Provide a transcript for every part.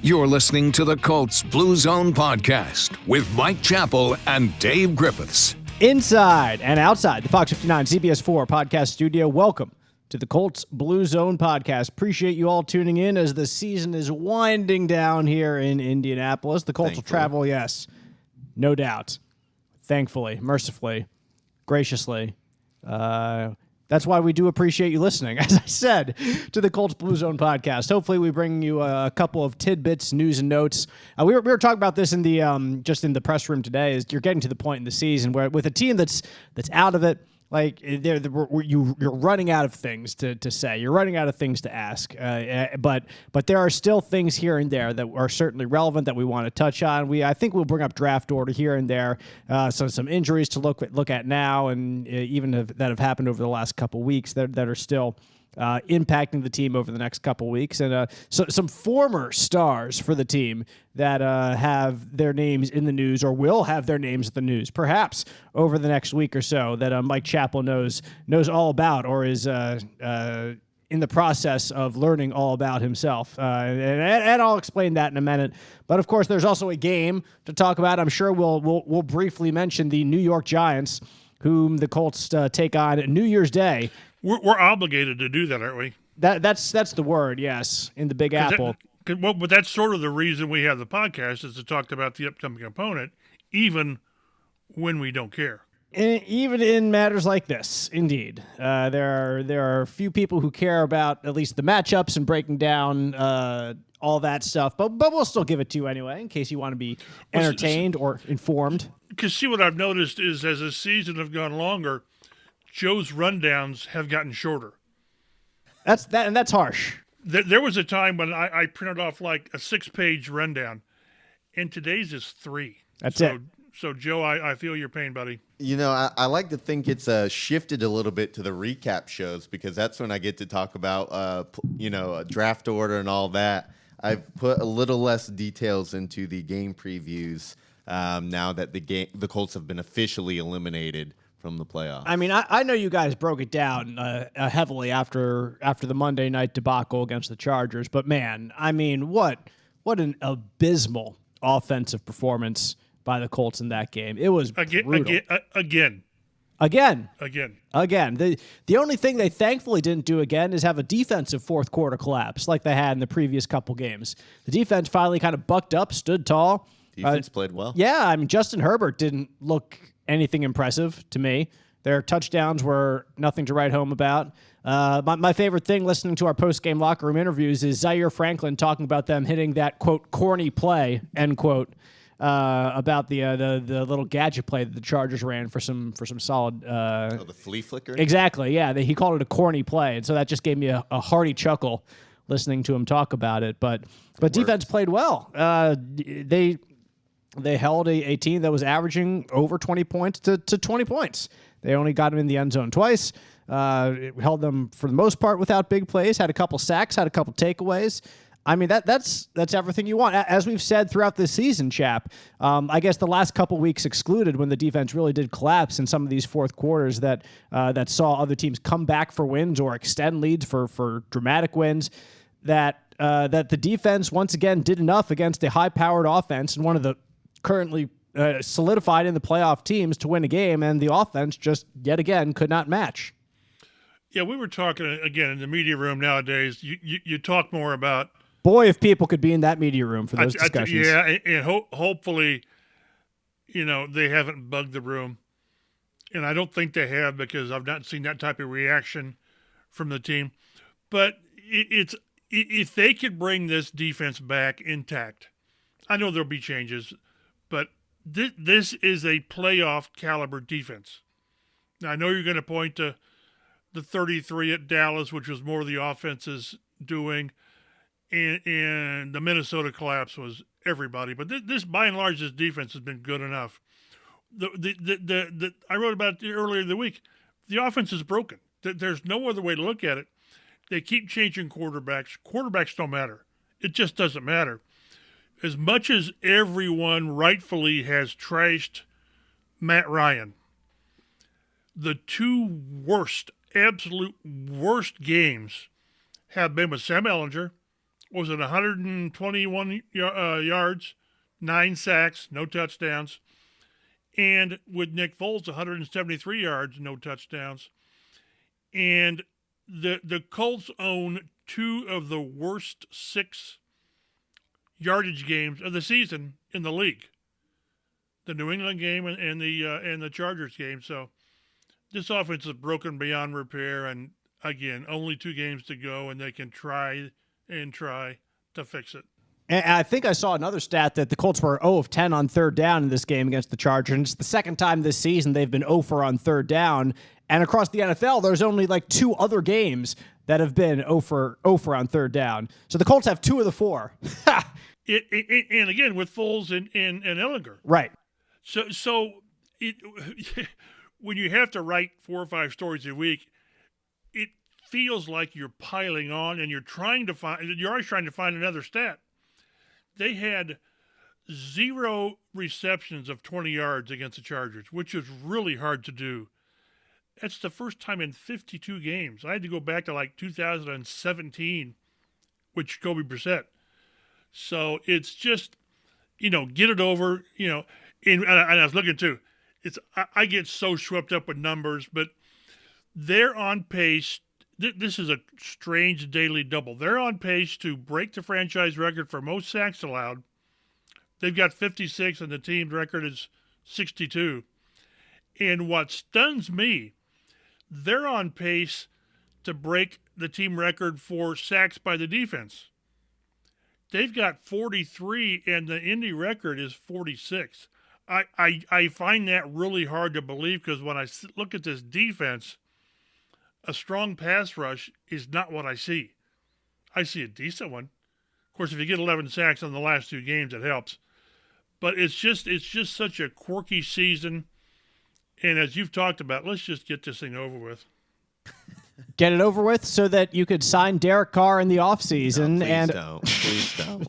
You're listening to the Colts Blue Zone Podcast with Mike Chappell and Dave Griffiths. Inside and outside the Fox 59 CBS 4 podcast studio, welcome to the Colts Blue Zone Podcast. Appreciate you all tuning in as the season is winding down here in Indianapolis. The Colts will travel, yes, no doubt. Thankfully, mercifully, graciously. That's why we do appreciate you listening, as I said, to the Colts Blue Zone Podcast. Hopefully we bring you a couple of tidbits, news, and notes. We were talking about this in the just in the press room today, is you're getting to the point in the season where with a team that's out of it, like you're running out of things to say. You're running out of things to ask. But there are still things here and there that are certainly relevant that we want to touch on. I think we'll bring up draft order here and there. Some injuries to look at now, and even that have happened over the last couple weeks that are still impacting the team over the next couple weeks, and some former stars for the team that have their names in the news or will have their names in the news, perhaps over the next week or so, that Mike Chappell knows all about or is in the process of learning all about himself. And I'll explain that in a minute. But of course, there's also a game to talk about. I'm sure we'll briefly mention the New York Giants, whom the Colts take on New Year's Day. We're obligated to do that, aren't we? That's the word, yes, in the Big Apple. But that's sort of the reason we have the podcast, is to talk about the upcoming opponent, even when we don't care. Even in matters like this, indeed. There are a few people who care about at least the matchups and breaking down all that stuff, but we'll still give it to you anyway, in case you want to be entertained or informed. Because see, what I've noticed is as the season have gone longer, Joe's rundowns have gotten shorter. That's harsh. There was a time when I printed off like a 6-page rundown, and today's is 3. That's it. So, Joe, I feel your pain, buddy. You know, I like to think it's shifted a little bit to the recap shows, because that's when I get to talk about, a draft order and all that. I've put a little less details into the game previews now that the Colts have been officially eliminated from the playoffs. I mean, I know you guys broke it down heavily after the Monday night debacle against the Chargers, but man, I mean, what an abysmal offensive performance by the Colts in that game. It was brutal. Again. The only thing they thankfully didn't do again is have a defensive fourth quarter collapse like they had in the previous couple games. The defense finally kind of bucked up, stood tall. Defense played well. Yeah, I mean, Justin Herbert didn't look anything impressive to me. Their touchdowns were nothing to write home about. My favorite thing listening to our post-game locker room interviews is Zaire Franklin talking about them hitting that, quote, corny play, end quote, about the little gadget play that the Chargers ran for some solid. The flea flicker? Exactly, yeah. He called it a corny play, and so that just gave me a hearty chuckle listening to him talk about it. But defense played well. They held a team that was averaging over 20 points to 20 points. They only got them in the end zone twice. Held them, for the most part, without big plays. Had a couple sacks, had a couple takeaways. I mean, that's everything you want. As we've said throughout this season, Chap, I guess the last couple weeks excluded, when the defense really did collapse in some of these fourth quarters that saw other teams come back for wins or extend leads for dramatic wins, that the defense once again did enough against a high-powered offense and one of the currently solidified in the playoff teams to win a game, and the offense just yet again could not match. Yeah, we were talking again in the media room nowadays. You talk more about. Boy, if people could be in that media room for those discussions. And hopefully, they haven't bugged the room, and I don't think they have, because I've not seen that type of reaction from the team. But if they could bring this defense back intact, I know there'll be changes. But this is a playoff caliber defense. Now, I know you're going to point to the 33 at Dallas, which was more the offense's doing, and the Minnesota collapse was everybody. But this, by and large, this defense has been good enough. I wrote about it earlier in the week. The offense is broken. There's no other way to look at it. They keep changing quarterbacks. Quarterbacks don't matter. It just doesn't matter. As much as everyone rightfully has trashed Matt Ryan, the two absolute worst games have been with Sam Ehlinger, was it 121 yards, 9 sacks, no touchdowns. And with Nick Foles, 173 yards, no touchdowns. And the Colts own 2 of the worst 6 yardage games of the season in the league. The New England game and the Chargers game. So this offense is broken beyond repair. And again, only 2 games to go, and they can try to fix it. And I think I saw another stat that the Colts were 0 of 10 on third down in this game against the Chargers. And it's the second time this season they've been 0 for on third down. And across the NFL, there's only like 2 other games that have been 0 for on third down. So the Colts have 2 of the 4. And again, with Foles and Ellinger. Right. So when you have to write 4 or 5 stories a week, it feels like you're piling on, and you're always trying to find another stat. They had 0 receptions of 20 yards against the Chargers, which is really hard to do. That's the first time in 52 games. I had to go back to like 2017, which Kobe Brissett. So it's just, get it over, and I was looking too. I get so swept up with numbers, but they're on pace. This is a strange daily double. They're on pace to break the franchise record for most sacks allowed. They've got 56, and the team record is 62. And what stuns me, they're on pace to break the team record for sacks by the defense. They've got 43, and the Indy record is 46. I find that really hard to believe, because when I look at this defense, a strong pass rush is not what I see. I see a decent one. Of course, if you get 11 sacks in the last 2 games, it helps. But it's just such a quirky season. And as you've talked about, let's just get this thing over with. Get it over with so that you could sign Derek Carr in the offseason. Please don't.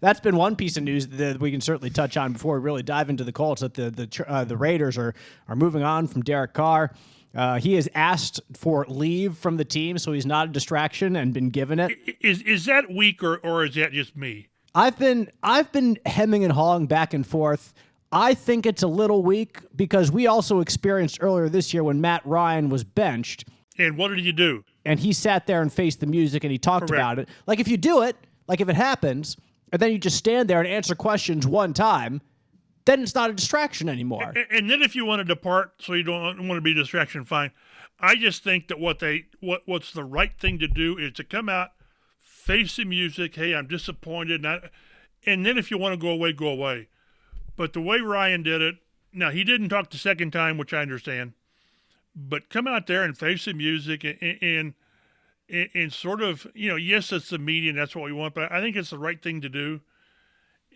That's been one piece of news that we can certainly touch on before we really dive into the Colts, that the Raiders are moving on from Derek Carr. He has asked for leave from the team, so he's not a distraction, and been given it. Is that weak, or is that just me? I've been hemming and hawing back and forth. I think it's a little weak, because we also experienced earlier this year when Matt Ryan was benched. And what did you do? And he sat there and faced the music, and he talked about it. Like, if you do it, like if it happens, and then you just stand there and answer questions one time, then it's not a distraction anymore. And then if you want to depart so you don't want to be a distraction, fine. I just think that what's the right thing to do is to come out, face the music. Hey, I'm disappointed. And then if you want to go away, go away. But the way Ryan did it, now he didn't talk the second time, which I understand. But come out there and face the music and sort of, yes, it's the media and that's what we want, but I think it's the right thing to do.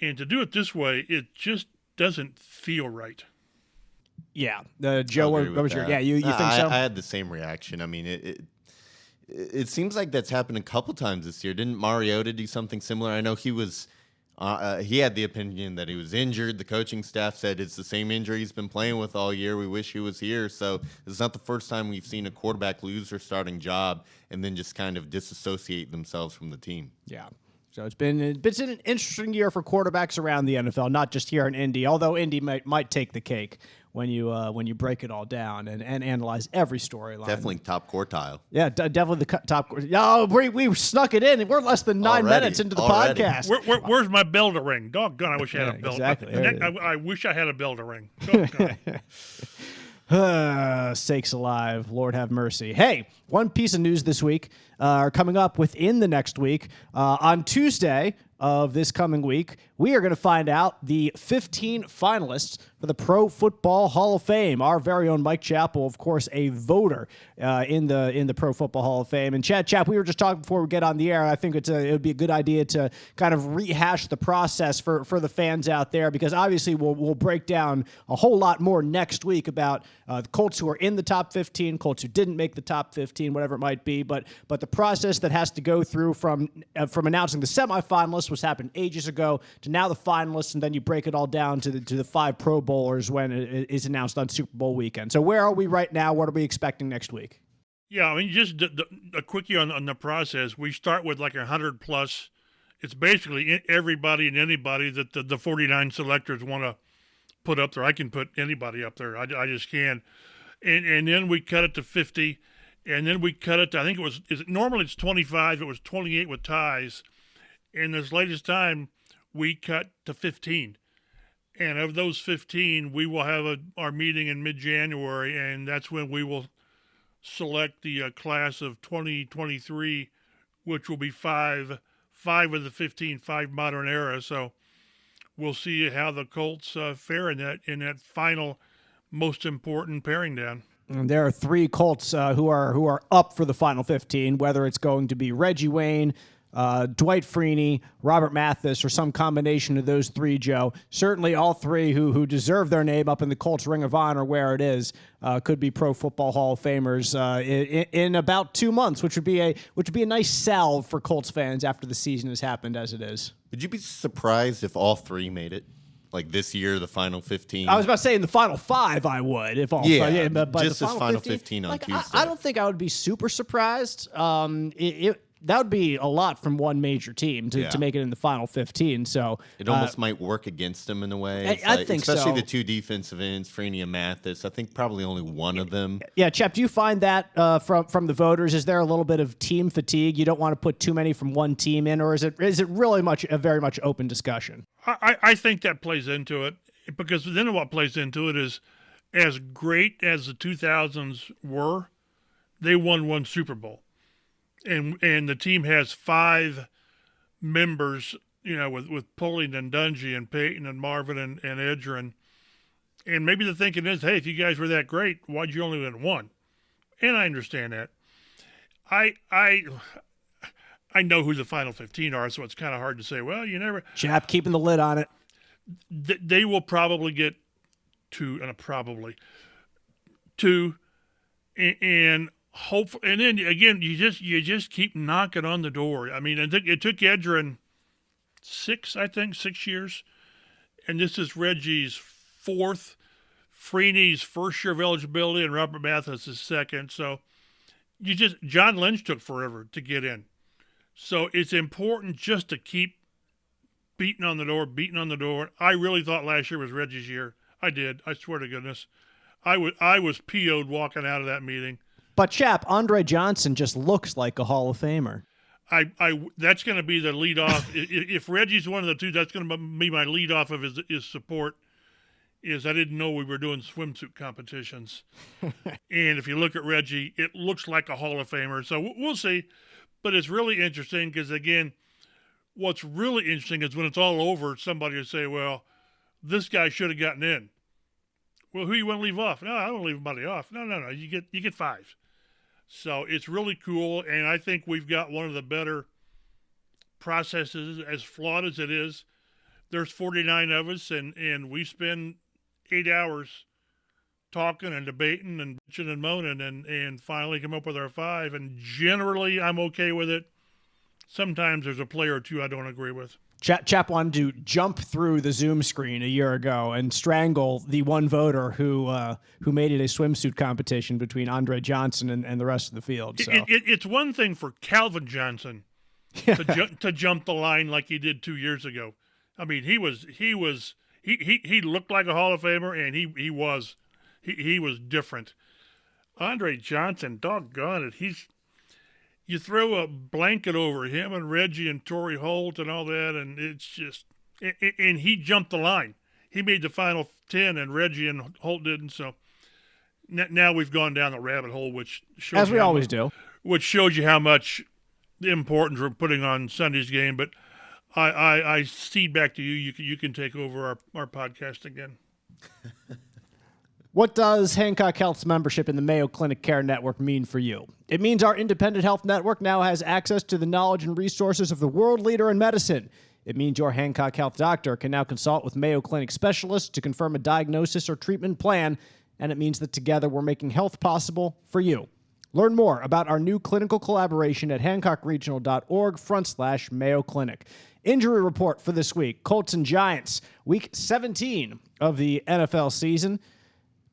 And to do it this way, it just doesn't feel right. Yeah. Joe, what was your... Yeah, you think so? I had the same reaction. I mean, it seems like that's happened a couple times this year. Didn't Mariota do something similar? I know he was... he had the opinion that he was injured. The coaching staff said it's the same injury he's been playing with all year. We wish he was here. So it's not the first time we've seen a quarterback lose their starting job and then just kind of disassociate themselves from the team. Yeah. So it's been an interesting year for quarterbacks around the NFL, not just here in Indy, although Indy might take the cake when you break it all down and analyze every storyline. Definitely top quartile. Yeah, definitely the top. Oh, we snuck it in. We're less than 9 minutes into the podcast. Where's my bell to ring? Doggone, I wish I had a bell. Exactly. I wish I had a bell to ring. Sakes alive, Lord have mercy. Hey, one piece of news this week, coming up within the next week. On Tuesday of this coming week, we are going to find out the 15 finalists for the Pro Football Hall of Fame. Our very own Mike Chappell, of course, a voter in the Pro Football Hall of Fame. And Chap, we were just talking before we get on the air. I think it would be a good idea to kind of rehash the process for the fans out there, because obviously we'll break down a whole lot more next week about the Colts who are in the top 15, Colts who didn't make the top 15, whatever it might be. But the process that has to go through from announcing the semifinalists, which happened ages ago, to now the finalists, and then you break it all down to the 5 Pro Bowlers when it is announced on Super Bowl weekend. So where are we right now? What are we expecting next week? Yeah, I mean, just a quickie on the process. We start with like 100 plus. It's basically everybody and anybody that the 49 selectors want to put up there. I can put anybody up there. I just can. And then we cut it to 50. And then we cut it to, I think normally it's 25. It was 28 with ties. And this latest time, we cut to 15. And of those 15, we will have our meeting in mid-January, and that's when we will select the class of 2023, which will be five of the 15, 5 modern era. So we'll see how the Colts fare in that final most important paring down. And there are 3 Colts who are up for the final 15, whether it's going to be Reggie Wayne, Dwight Freeney, Robert Mathis, or some combination of those 3, Joe. Certainly all 3 who deserve their name up in the Colts Ring of Honor where it is could be Pro Football Hall of Famers in about 2 months, which would be a nice salve for Colts fans after the season has happened as it is. Would you be surprised if all 3 made it? Like this year, the final 15? I was about to say in the final 5 I would. If all but just the as final 15 on Tuesday. I don't think I would be super surprised. That would be a lot from one major team to make it in the final 15. So it almost might work against them in a way. I think especially so. the 2 defensive ends, Freeney and Mathis. I think probably only one of them. Yeah, Chap, do you find that from the voters? Is there a little bit of team fatigue? You don't want to put too many from one team in, or is it really a very much open discussion? I think that plays into it, because then what plays into it is, as great as the 2000s were, they won 1 Super Bowl. And the team has 5 members, with Pulling and Dungy and Peyton and Marvin and Edgerrin. And maybe the thinking is, hey, if you guys were that great, why'd you only win 1? And I understand that. I know who the final 15 are, so it's kind of hard to say, well, you never. Chap, keeping the lid on it. They will probably get 2, and hopefully, and then again, you just keep knocking on the door. I mean, it took Edgerrin 6 years, and this is Reggie's 4th, Freeney's first year of eligibility, and Robert Mathis' 2nd. So John Lynch took forever to get in. So it's important just to keep beating on the door. I really thought last year was Reggie's year. I did. I swear to goodness. I was PO'd walking out of that meeting. But, Chap, Andre Johnson just looks like a Hall of Famer. That's going to be the lead off. If Reggie's one of the 2, that's going to be my lead off of his support. Is I didn't know we were doing swimsuit competitions. And if you look at Reggie, it looks like a Hall of Famer. So we'll see. But it's really interesting because, again, what's really interesting is when it's all over, somebody will say, well, this guy should have gotten in. Well, who you want to leave off? No, I don't leave anybody off. No. You get 5. So it's really cool, and I think we've got one of the better processes, as flawed as it is. There's 49 of us, and we spend 8 hours talking and debating and bitching and moaning and finally come up with our 5. And generally, I'm okay with it. Sometimes there's a player or 2 I don't agree with. Chap wanted to jump through the Zoom screen a year ago and strangle the one voter who made it a swimsuit competition between Andre Johnson and the rest of the field. So. It's one thing for Calvin Johnson to jump the line like he did 2 years ago. I mean, he looked like a Hall of Famer, and he was different. Andre Johnson, doggone it, you throw a blanket over him and Reggie and Torrey Holt and all that, and it's just – and he jumped the line. He made the final 10, and Reggie and Holt didn't. So now we've gone down the rabbit hole, which shows as we always do, which shows you how much importance we're putting on Sunday's game. But I cede back to you. You can take over our podcast again. What does Hancock Health's membership in the Mayo Clinic Care Network mean for you? It means our independent health network now has access to the knowledge and resources of the world leader in medicine. It means your Hancock Health doctor can now consult with Mayo Clinic specialists to confirm a diagnosis or treatment plan, and it means that together we're making health possible for you. Learn more about our new clinical collaboration at hancockregional.org/Mayo Clinic. Injury report for this week. Colts and Giants, week 17 of the NFL season.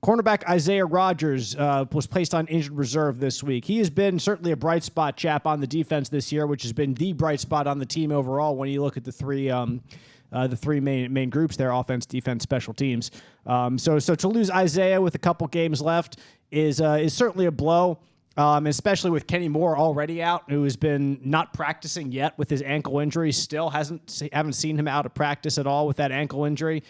Cornerback Isaiah Rodgers was placed on injured reserve this week. He has been certainly a bright spot, Chap, on the defense this year, which has been the bright spot on the team overall when you look at the three main groups there: offense, defense, special teams. So to lose Isaiah with a couple games left is certainly a blow. Especially with Kenny Moore already out, who has been not practicing yet with his ankle injury. Still haven't seen him out of practice at all with that ankle injury,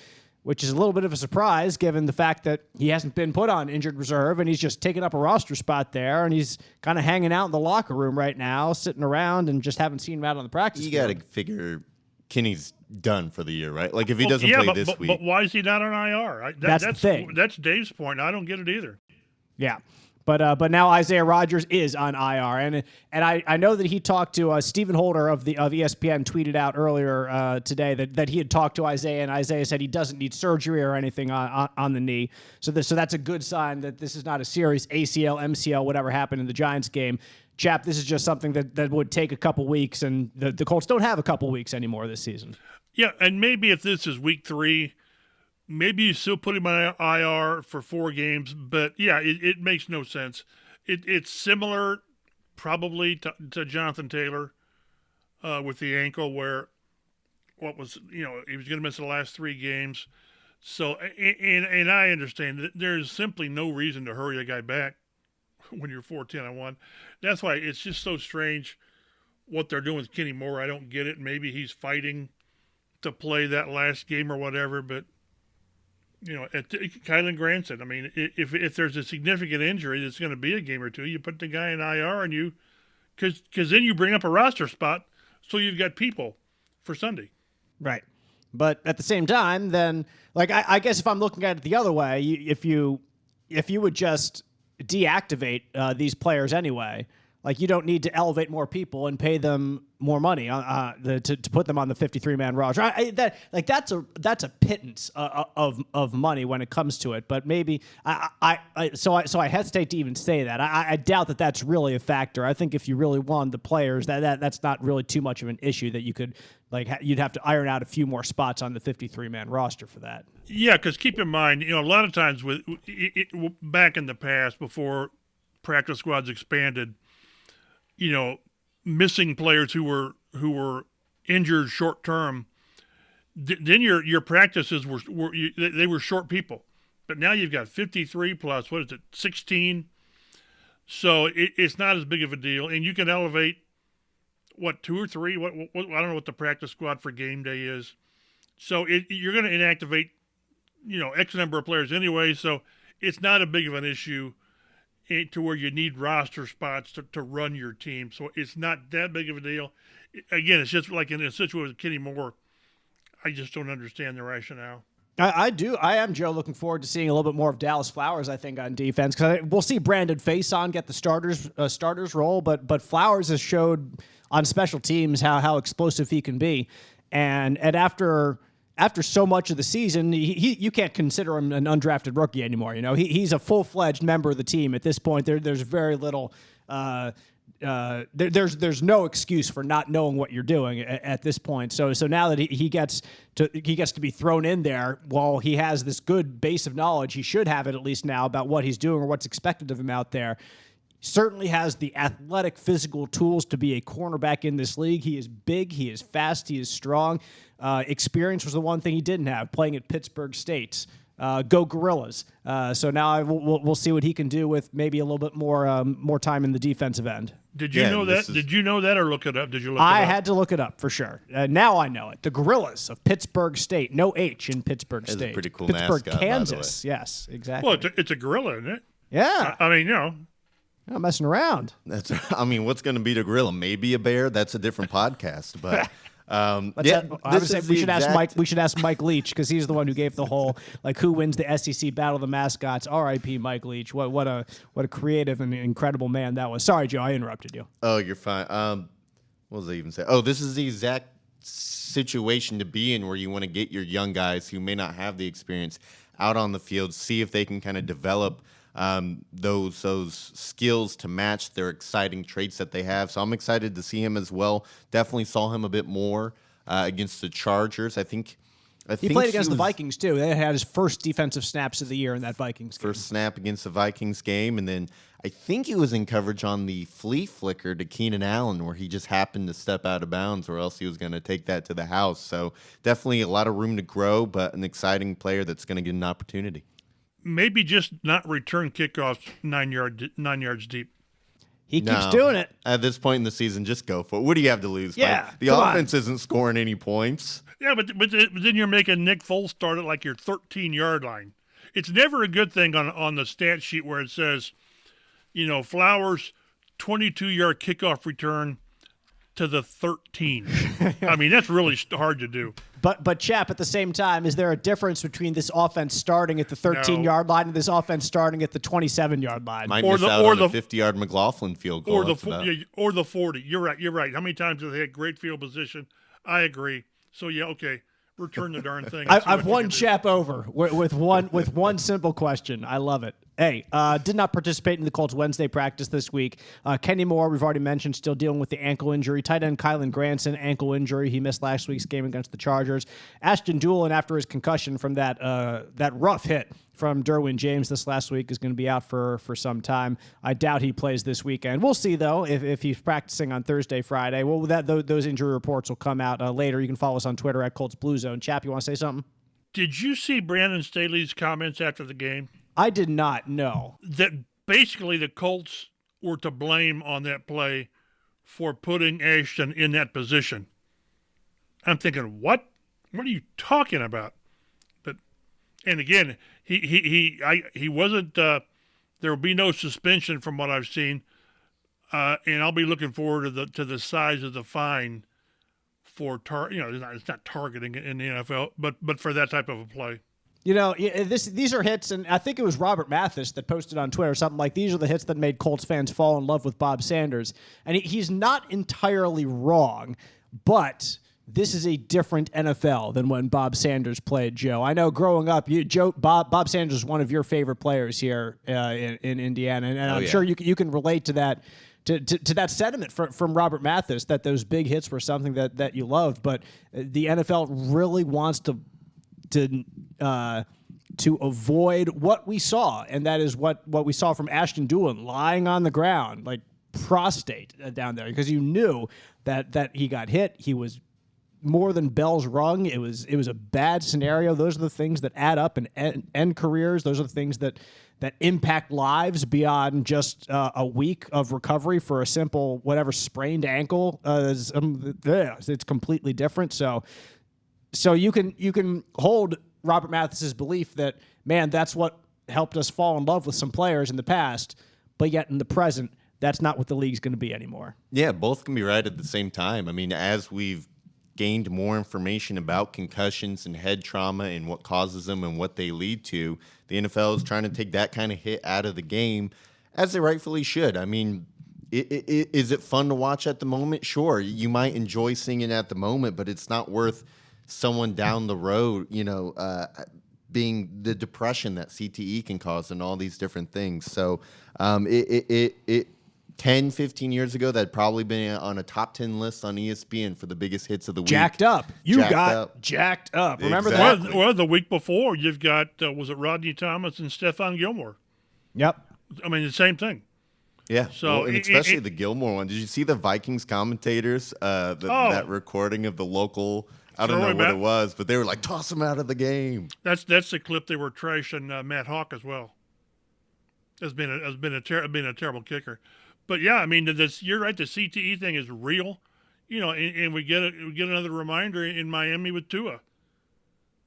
which is a little bit of a surprise given the fact that he hasn't been put on injured reserve and he's just taking up a roster spot there, and he's kind of hanging out in the locker room right now, sitting around, and just haven't seen him out on the practice field. You got to figure Kenny's done for the year, right? Like if he doesn't play this week. But why is he not on IR? That's the thing. That's Dave's point. I don't get it either. Yeah. But now Isaiah Rodgers is on IR, and I know that he talked to Stephen Holder of ESPN tweeted out earlier today that he had talked to Isaiah, and Isaiah said he doesn't need surgery or anything on the knee. So that's a good sign that this is not a serious ACL, MCL, whatever happened in the Giants game. Chap, this is just something that would take a couple weeks, and the Colts don't have a couple weeks anymore this season. Yeah, and maybe if this is week 3. Maybe you still put him on IR for 4 games, but yeah, it makes no sense. It's similar probably to Jonathan Taylor with the ankle, where he was going to miss the last 3 games. So, and I understand that there's simply no reason to hurry a guy back when you're 4-10-1. That's why it's just so strange what they're doing with Kenny Moore. I don't get it. Maybe he's fighting to play that last game or whatever, but Kylan Grant said, I mean, if there's a significant injury that's going to be a game or two, you put the guy in IR and because then you bring up a roster spot, so you've got people for Sunday. Right. But at the same time, then, like, I guess if I'm looking at it the other way, if you would just deactivate these players anyway, like, you don't need to elevate more people and pay them more money to put them on the 53-man roster. That's a pittance of money when it comes to it. But maybe so I hesitate to even say that. I doubt that that's really a factor. I think if you really want the players, that's not really too much of an issue that you could you'd have to iron out a few more spots on the 53-man roster for that. Yeah, because keep in mind, a lot of times back in the past before practice squads expanded, missing players who were injured short term, then your practices were short people. But now you've got 53 plus 16. So it's not as big of a deal, and you can elevate 2 or 3. What I don't know what the practice squad for game day is. So you're going to inactivate X number of players anyway. So it's not a big of an issue to where you need roster spots to run your team. So it's not that big of a deal. Again, it's just like in a situation with Kenny Moore, I just don't understand the rationale. I do. I am, Joe, looking forward to seeing a little bit more of Dallas Flowers, I think, on defense. Because we'll see Brandon Faison get the starters role, but Flowers has showed on special teams how explosive he can be. And after so much of the season, you can't consider him an undrafted rookie anymore. He's a full-fledged member of the team at this point. There's very little. There's no excuse for not knowing what you're doing at this point. So now that he gets to be thrown in there, while he has this good base of knowledge, he should have it at least now about what he's doing or what's expected of him out there. Certainly has the athletic, physical tools to be a cornerback in this league. He is big, he is fast, he is strong. Experience was the one thing he didn't have, playing at Pittsburgh State. Go Gorillas. So now we'll see what he can do with maybe a little bit more time in the defensive end. Did you know that? Did you know that or look it up? Did you look it up? I had to look it up for sure. Now I know it. The Gorillas of Pittsburgh State. No H in Pittsburgh State. That's a pretty cool Pittsburgh, mascot, Kansas. Yes, exactly. Well, it's a gorilla, isn't it? Yeah. I mean, Not messing around. What's going to beat a gorilla? Maybe a bear. That's a different podcast, but we should ask Mike Leach, because he's the one who gave the whole who wins the SEC Battle of the Mascots. R.I.P. Mike Leach. What a creative and incredible man that was. Sorry, Joe, I interrupted you. Oh, you're fine. What was I even saying? Oh, this is the exact situation to be in where you want to get your young guys who may not have the experience out on the field, see if they can kind of develop those skills to match their exciting traits that they have. So I'm excited to see him as well. Definitely saw him a bit more against the Chargers. I think He played against the Vikings, too. They had his first defensive snaps of the year in that Vikings game. First snap against the Vikings game, and then I think he was in coverage on the flea flicker to Keenan Allen where he just happened to step out of bounds or else he was going to take that to the house. So definitely a lot of room to grow, but an exciting player that's going to get an opportunity. Maybe just not return kickoffs 9 yards deep. He keeps doing it. At this point in the season, just go for it. What do you have to lose? Yeah, the offense isn't scoring any points. Yeah, but then you're making Nick Foles start at like your 13-yard line. It's never a good thing on the stat sheet where it says, Flowers, 22-yard kickoff return to the 13. I mean, that's really hard to do. But Chap, at the same time, is there a difference between this offense starting at the 13-yard line and this offense starting at the 27-yard line? Might miss out on the 50-yard McLaughlin field goal. Or the 40. You're right. How many times have they had great field position? I agree. So, yeah, okay. Return the darn thing. I've won Chap over with one simple question. I love it. Hey, did not participate in the Colts Wednesday practice this week. Kenny Moore, we've already mentioned, still dealing with the ankle injury. Tight end Kylan Granson, ankle injury. He missed last week's game against the Chargers. Ashton Doolin, after his concussion from that rough hit from Derwin James this last week, is going to be out for some time. I doubt he plays this weekend. We'll see, though, if he's practicing on Thursday, Friday. Well, those injury reports will come out later. You can follow us on Twitter at Colts Blue Zone. Chap, you want to say something? Did you see Brandon Staley's comments after the game? I did not know. That basically the Colts were to blame on that play for putting Ashton in that position. I'm thinking, what? What are you talking about? And again, he wasn't. There will be no suspension from what I've seen, and I'll be looking forward to the size of the fine for it's not targeting in the NFL, but for that type of a play. These are hits, and I think it was Robert Mathis that posted on Twitter something like, these are the hits that made Colts fans fall in love with Bob Sanders. And he's not entirely wrong, but this is a different NFL than when Bob Sanders played, Joe. I know growing up, Bob Sanders was one of your favorite players here in Indiana, and I'm sure you can relate to that. To that sentiment from Robert Mathis, that those big hits were something that you loved, but the NFL really wants to avoid what we saw, and that is what we saw from Ashton Doolin lying on the ground like prostate down there, because you knew that he got hit. He was more than bells rung. It was a bad scenario. Those are the things that add up and end careers. Those are the things that impact lives beyond just a week of recovery for a simple whatever sprained ankle. It's completely different. So you can hold Robert Mathis's belief that, man, that's what helped us fall in love with some players in the past, but yet in the present, that's not what the league's going to be anymore. Yeah, both can be right at the same time. I mean, as we've gained more information about concussions and head trauma and what causes them and what they lead to, the NFL is trying to take that kind of hit out of the game, as they rightfully should. I mean, is it fun to watch at the moment? Sure, you might enjoy seeing it at the moment, but it's not worth someone down the road, being the depression that CTE can cause and all these different things. So 10, 15 years ago, that'd probably been on a top 10 list on ESPN for the biggest hits of the week. Jacked up. Jacked up. Remember exactly. that? Well, the week before, you've got, was it Rodney Thomas and Stephon Gilmore? Yep. I mean, the same thing. Yeah, so and especially the Gilmore one. Did you see the Vikings commentators, that recording of the local... I don't know what it was, but they were like, toss him out of the game. That's the clip they were trashing Matt Hawk as well. Has been a terrible kicker. But yeah, I mean, you're right. The CTE thing is real, and we get another reminder in Miami with Tua.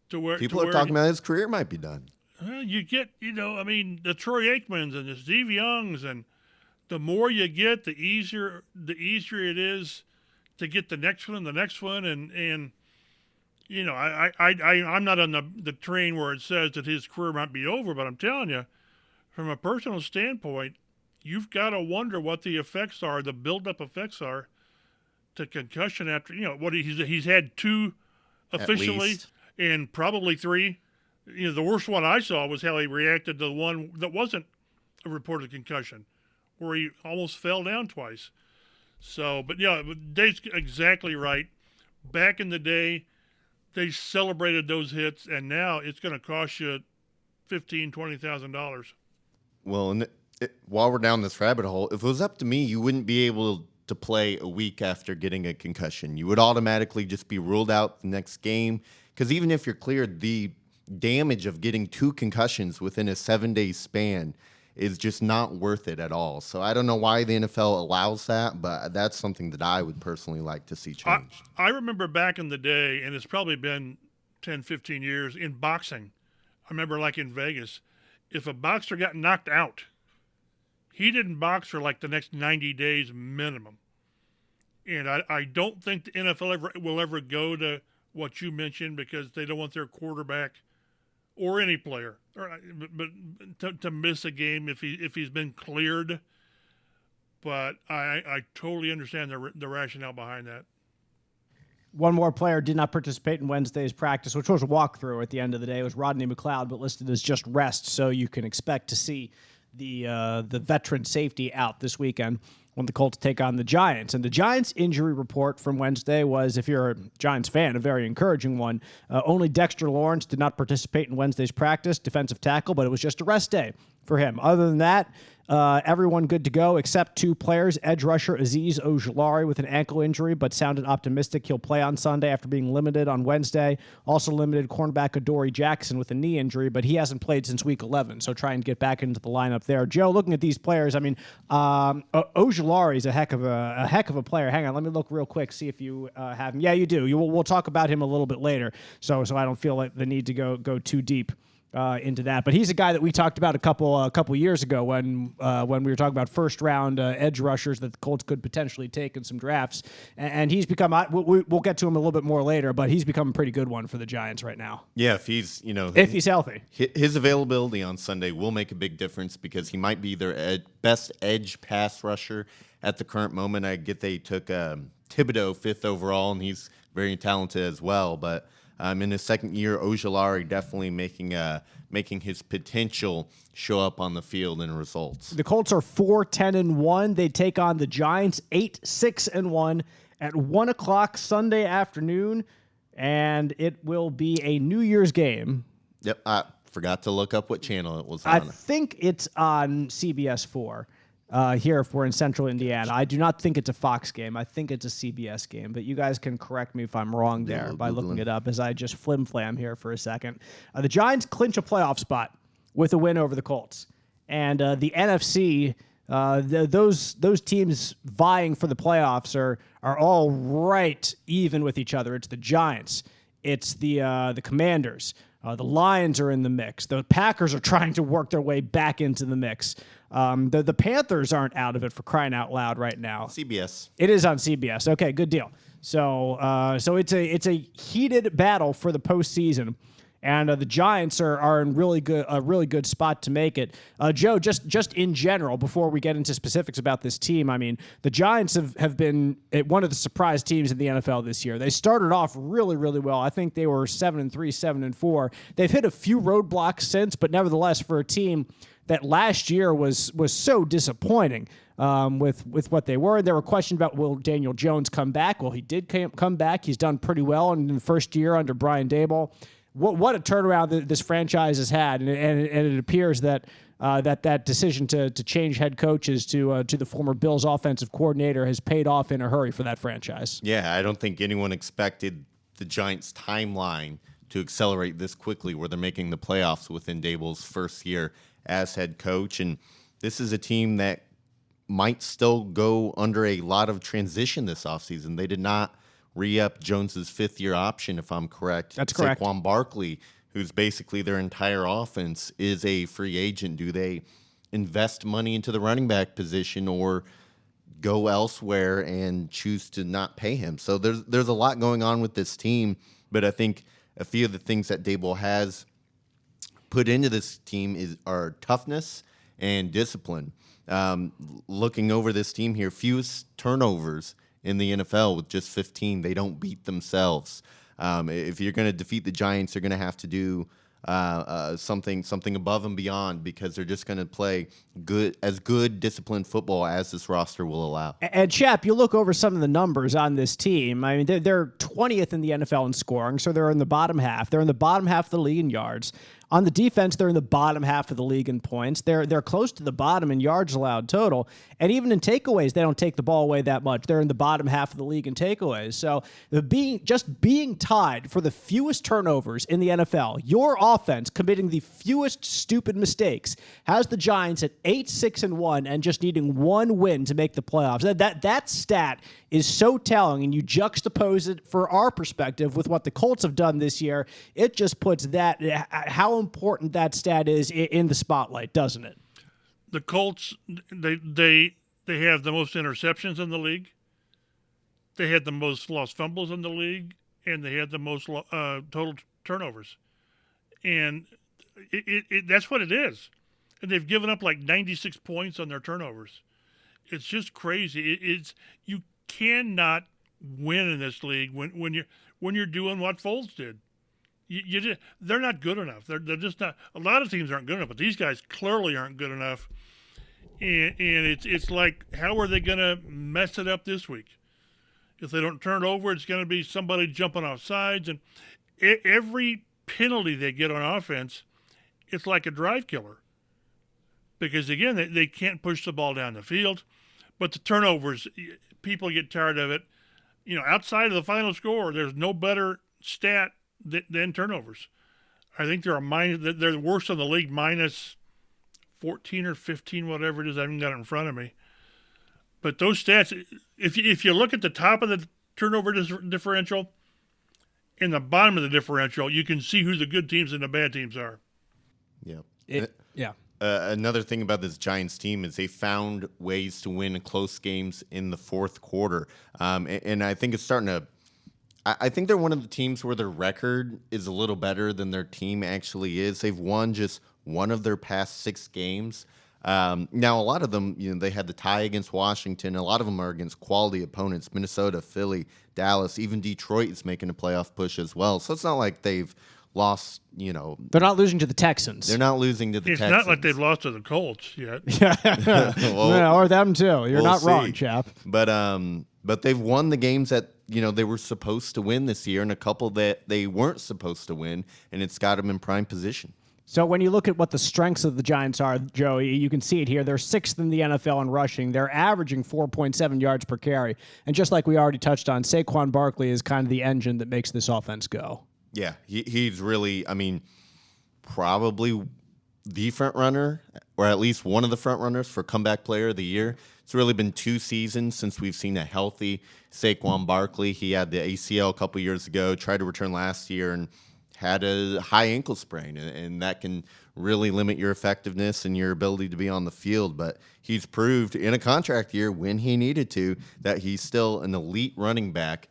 People are talking about his career might be done. You get, the Troy Aikmans and the Steve Youngs, and the more you get, the easier it is to get the next one, and I'm not on the train where it says that his career might be over, but I'm telling you, from a personal standpoint, you've got to wonder what the effects are, the build-up effects are to concussion after, what he's had 2 officially and probably 3. The worst one I saw was how he reacted to the one that wasn't a reported concussion, where he almost fell down twice. So, but yeah, Dave's exactly right. Back in the day, they celebrated those hits, and now it's going to cost you $20,000. Well, and while we're down this rabbit hole, if it was up to me, you wouldn't be able to play a week after getting a concussion. You would automatically just be ruled out the next game, because even if you're cleared, the damage of getting 2 concussions within a 7-day span is just not worth it at all. So I don't know why the NFL allows that, but that's something that I would personally like to see changed. I remember back in the day, and it's probably been 10, 15 years, in boxing. I remember like in Vegas, if a boxer got knocked out, he didn't box for like the next 90 days minimum. And I don't think the NFL will ever go to what you mentioned, because they don't want their quarterback or any player but to miss a game if he's been cleared. But I totally understand the rationale behind that. One more player did not participate in Wednesday's practice, which was a walkthrough at the end of the day. It was Rodney McLeod, but listed as just rest, so you can expect to see the veteran safety out this weekend when the Colts take on the Giants. And the Giants' injury report from Wednesday was, if you're a Giants fan, a very encouraging one. Only Dexter Lawrence did not participate in Wednesday's practice, defensive tackle, but it was just a rest day for him. Other than that, everyone good to go except 2 players. Edge rusher Azeez Ojulari with an ankle injury, but sounded optimistic he'll play on Sunday after being limited on Wednesday. Also limited cornerback Adoree Jackson with a knee injury, but he hasn't played since week 11, so try and get back into the lineup there. Joe, looking at these players, I mean, Ojulari is a heck of a player. Hang on, let me look real quick, see if you have him. Yeah, you do. We'll talk about him a little bit later, so I don't feel like the need to go too deep into that. But he's a guy that we talked about a couple years ago when we were talking about first round edge rushers that the Colts could potentially take in some drafts. And he's become, we'll get to him a little bit more later, but he's become a pretty good one for the Giants right now. Yeah, if he's healthy. His availability on Sunday will make a big difference, because he might be their best edge pass rusher at the current moment. I get they took Thibodeau 5th overall, and he's very talented as well, but in his second year, Ojulari definitely making his potential show up on the field in results. The Colts are 4-10-1. They take on the Giants 8-6-1 at 1:00 Sunday afternoon, and it will be a New Year's game. Yep, I forgot to look up what channel it was on. I think it's on CBS 4. Here, if we're in central Indiana. I do not think it's a Fox game. I think it's a CBS game, but you guys can correct me if I'm wrong there by looking it up as I just flim-flam here for a second. The Giants clinch a playoff spot with a win over the Colts. And the NFC, those teams vying for the playoffs are all right even with each other. It's the Giants. It's the Commanders. The Lions are in the mix. The Packers are trying to work their way back into the mix. The Panthers aren't out of it, for crying out loud right now. CBS. It is on CBS. Okay, good deal. So it's a heated battle for the postseason, and the Giants are in a really good spot to make it. Joe, just in general, before we get into specifics about this team, I mean, the Giants have been one of the surprise teams in the NFL this year. They started off really, really well. I think they were 7-3, 7-4. They've hit a few roadblocks since, but nevertheless, for a team that last year was so disappointing with what they were. There were questions about, will Daniel Jones come back? Well, he did come back. He's done pretty well in the first year under Brian Daboll. What a turnaround this franchise has had, and it appears that that decision to change head coaches to the former Bills offensive coordinator has paid off in a hurry for that franchise. Yeah, I don't think anyone expected the Giants' timeline to accelerate this quickly, where they're making the playoffs within Daboll's first year as head coach. And this is a team that might still go under a lot of transition this offseason. They did not re-up Jones's 5th-year option, if I'm correct. That's correct. Saquon Barkley, who's basically their entire offense, is a free agent. Do they invest money into the running back position or go elsewhere and choose to not pay him? So there's a lot going on with this team, but I think a few of the things that Daboll has put into this team are toughness and discipline. Looking over this team here, fewest turnovers in the NFL with just 15. They don't beat themselves. If you're going to defeat the Giants, you're going to have to do something above and beyond, because they're just going to play good disciplined football as this roster will allow. And Chap, you look over some of the numbers on this team. I mean, they're 20th in the NFL in scoring, so they're in the bottom half. They're in the bottom half of the league in yards. On the defense, they're in the bottom half of the league in points. They're close to the bottom in yards allowed total. And even in takeaways, they don't take the ball away that much. They're in the bottom half of the league in takeaways. So being tied for the fewest turnovers in the NFL, your offense committing the fewest stupid mistakes, has the Giants at 8-6-1 and just needing one win to make the playoffs. That stat is so telling, and you juxtapose it for our perspective with what the Colts have done this year. It just puts that how important that stat is in the spotlight, doesn't it? The Colts, they have the most interceptions in the league. They had the most lost fumbles in the league, and they had the most total turnovers. And that's what it is. And they've given up like 96 points on their turnovers. It's just crazy. You cannot win in this league when you're doing what Foles did. They're not good enough. They're just not. A lot of teams aren't good enough, but these guys clearly aren't good enough. And it's like, how are they going to mess it up this week? If they don't turn it over, it's going to be somebody jumping off sides, and every penalty they get on offense, it's like a drive killer. Because again, they can't push the ball down the field, but the turnovers, people get tired of it. Outside of the final score, there's no better stat than turnovers. I think they're they're the worst in the league, minus 14 or 15, whatever it is. I haven't got it in front of me. But those stats, if you look at the top of the turnover differential and the bottom of the differential, you can see who the good teams and the bad teams are. Yeah. Yeah. Another thing about this Giants team is they found ways to win close games in the fourth quarter. And I think it's starting to – I think they're one of the teams where their record is a little better than their team actually is. They've won just one of their past 6 games. Now, a lot of them, they had the tie against Washington. A lot of them are against quality opponents: Minnesota, Philly, Dallas. Even Detroit is making a playoff push as well. So it's not like they've lost, They're not losing to the Texans. They're not losing to the Texans. It's not like they've lost to the Colts yet. Well, or them too. You're not wrong, chap. But they've won the games that they were supposed to win this year, and a couple that they weren't supposed to win, and it's got them in prime position. So when you look at what the strengths of the Giants are, Joe, you can see it here. They're 6th in the NFL in rushing. They're averaging 4.7 yards per carry. And just like we already touched on, Saquon Barkley is kind of the engine that makes this offense go. Yeah, he's really, probably the front runner, or at least one of the front runners for comeback player of the year. It's really been 2 seasons since we've seen a healthy Saquon Barkley. He had the ACL a couple years ago, tried to return last year, and had a high ankle sprain, and that can really limit your effectiveness and your ability to be on the field. But he's proved in a contract year, when he needed to, that he's still an elite running back